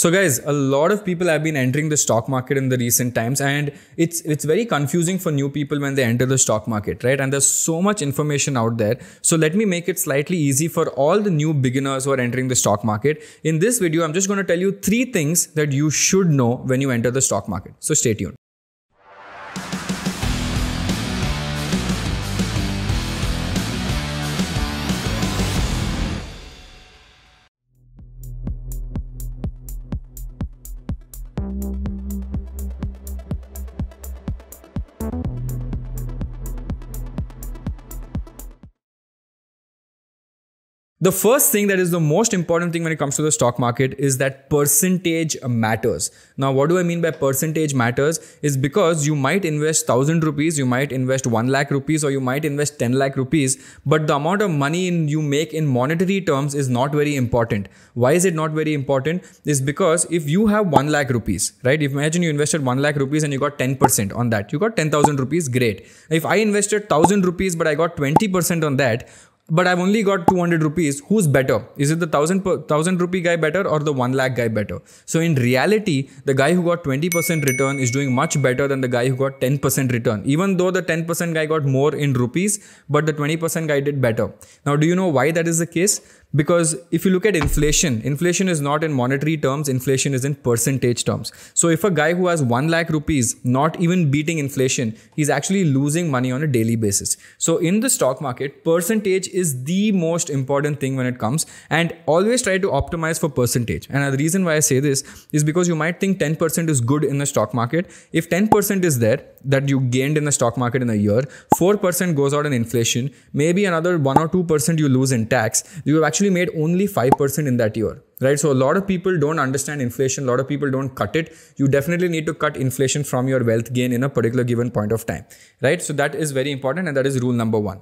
So guys, a lot of people have been entering the stock market in the recent times, and it's very confusing for new people when they enter the stock market, right? And there's so much information out there. So let me make it slightly easy for all the new beginners who are entering the stock market. In this video, I'm just going to tell you 3 things that you should know when you enter the stock market. So stay tuned. The first thing that is the most important thing when it comes to the stock market is that percentage matters. Now, what do I mean by percentage matters is because you might invest 1,000 rupees, you might invest 1 lakh rupees, or you might invest 10 lakh rupees, but the amount of money you make in monetary terms is not very important. Why is it not very important? Is because if you have 1 lakh rupees, right? Imagine you invested 1 lakh rupees and you got 10% on that. You got 10,000 rupees, great. If I invested 1,000 rupees, but I got 20% on that, but I've only got 200 rupees. Who's better? Is it the 1,000 rupee guy better or the 1 lakh guy better? So in reality, the guy who got 20% return is doing much better than the guy who got 10% return. Even though the 10% guy got more in rupees, but the 20% guy did better. Now, do you know why that is the case? Because if you look at inflation is not in monetary terms, inflation is in percentage terms. So if a guy who has 1 lakh rupees not even beating inflation, he's actually losing money on a daily basis. So in the stock market, percentage is the most important thing when it comes, and always try to optimize for percentage. And the reason why I say this is because you might think 10% is good in the stock market. If 10% is there that you gained in the stock market in a year, 4% goes out in inflation, maybe another 1 or 2% you lose in tax, you have actually made only 5% in that year, right? So a lot of people don't understand inflation. A lot of people don't cut it. You definitely need to cut inflation from your wealth gain in a particular given point of time, right? So that is very important, and that is rule number 1.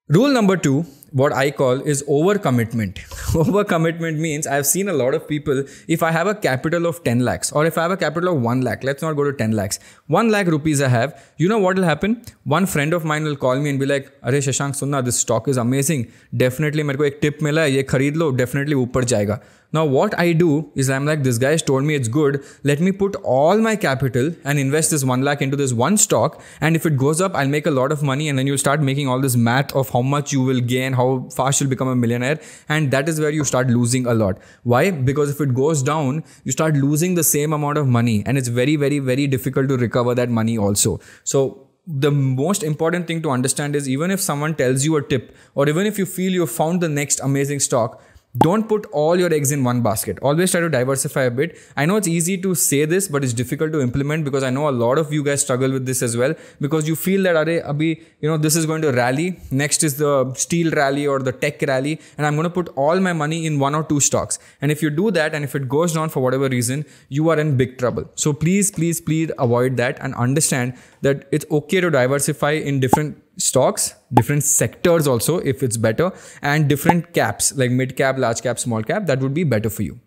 Rule number 2, what I call is overcommitment. Overcommitment means I've seen a lot of people, if I have a capital of 10 lakhs or if I have a capital of 1 lakh, let's not go to 10 lakhs, 1 lakh rupees I have, you know what will happen? One friend of mine will call me and be like, "Arey Shashank, sunna, this stock is amazing. Definitely, मेरे को एक tip मिला है, ये खरीद लो, definitely ऊपर जाएगा." Now what I do is I'm like, this guy has told me it's good. Let me put all my capital and invest this 1 lakh into this one stock. And if it goes up, I'll make a lot of money. And then you'll start making all this math of how much you will gain, how fast you'll become a millionaire. And that is where you start losing a lot. Why? Because if it goes down, you start losing the same amount of money. And it's very, very, very difficult to recover that money also. So the most important thing to understand is even if someone tells you a tip, or even if you feel you found the next amazing stock, don't put all your eggs in one basket. Always try to diversify a bit. I know it's easy to say this, but it's difficult to implement, because I know a lot of you guys struggle with this as well, because you feel that, abhi, this is going to rally. Next is the steel rally or the tech rally, and I'm going to put all my money in 1 or 2 stocks. And if you do that, and if it goes down for whatever reason, you are in big trouble. So please, please, please avoid that, and understand that it's okay to diversify in different stocks, different sectors also if it's better, and different caps like mid cap, large cap, small cap. That would be better for you.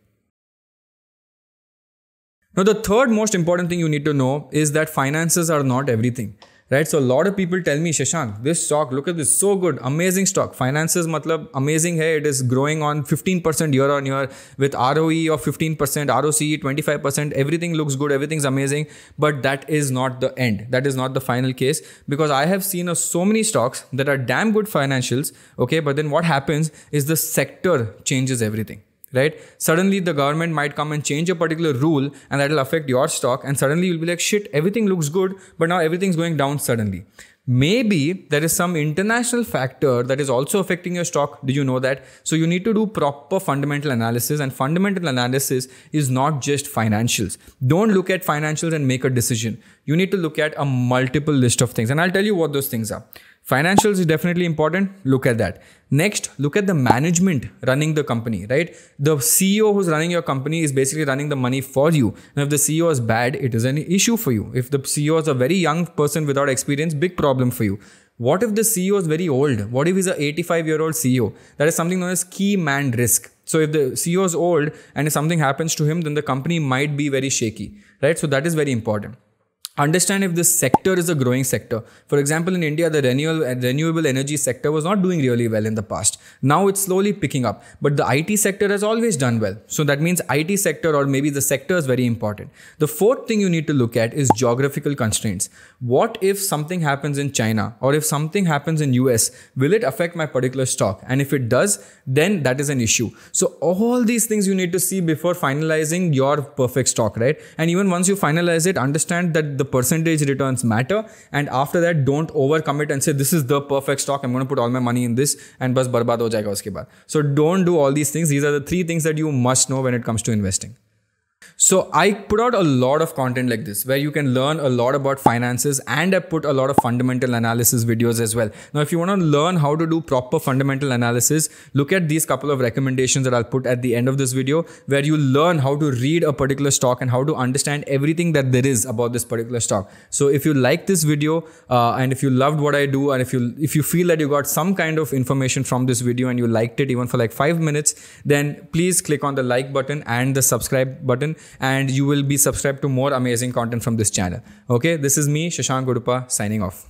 Now, the third most important thing you need to know is that finances are not everything. Right? So a lot of people tell me, Shashank, this stock, look at this, so good, amazing stock. Finances, matlab, amazing hai. It is growing on 15% year on year with ROE of 15%, ROCE 25%. Everything looks good, everything's amazing. But that is not the end. That is not the final case, because I have seen so many stocks that are damn good financials. Okay, but then what happens is the sector changes everything. Right? Suddenly the government might come and change a particular rule, and that will affect your stock, and suddenly you'll be like, shit, everything looks good, but now everything's going down suddenly. Maybe there is some international factor that is also affecting your stock. Did you know that? So you need to do proper fundamental analysis, and fundamental analysis is not just financials. Don't look at financials and make a decision. You need to look at a multiple list of things, and I'll tell you what those things are. Financials is definitely important. Look at that. Next, look at the management running the company, right? The CEO who's running your company is basically running the money for you. And if the CEO is bad, it is an issue for you. If the CEO is a very young person without experience, big problem for you. What if the CEO is very old? What if he's an 85-year-old CEO? That is something known as key man risk. So if the CEO is old and if something happens to him, then the company might be very shaky, right? So that is very important. understand if this sector is a growing sector. For example, in India, the renewable energy sector was not doing really well in the past. Now it's slowly picking up, but the IT sector has always done well. So that means IT sector, or maybe the sector, is very important. The fourth thing you need to look at is geographical constraints. What if something happens in China, or if something happens in US? Will it affect my particular stock? And if it does, then that is an issue. So all these things you need to see before finalizing your perfect stock, right? And even once you finalize it, understand that the percentage returns matter. And after that, don't overcommit and say, this is the perfect stock, I'm going to put all my money in this and bas barbad ho jayega uske baad. So don't do all these things. These are the 3 things that you must know when it comes to investing. So I put out a lot of content like this where you can learn a lot about finances, and I put a lot of fundamental analysis videos as well. Now, if you want to learn how to do proper fundamental analysis, look at these couple of recommendations that I'll put at the end of this video, where you learn how to read a particular stock and how to understand everything that there is about this particular stock. So if you like this video and if you loved what I do, and if you feel that you got some kind of information from this video and you liked it even for like 5 minutes, then please click on the like button and the subscribe button, and you will be subscribed to more amazing content from this channel. Okay, this is me, Shashank Udupa, signing off.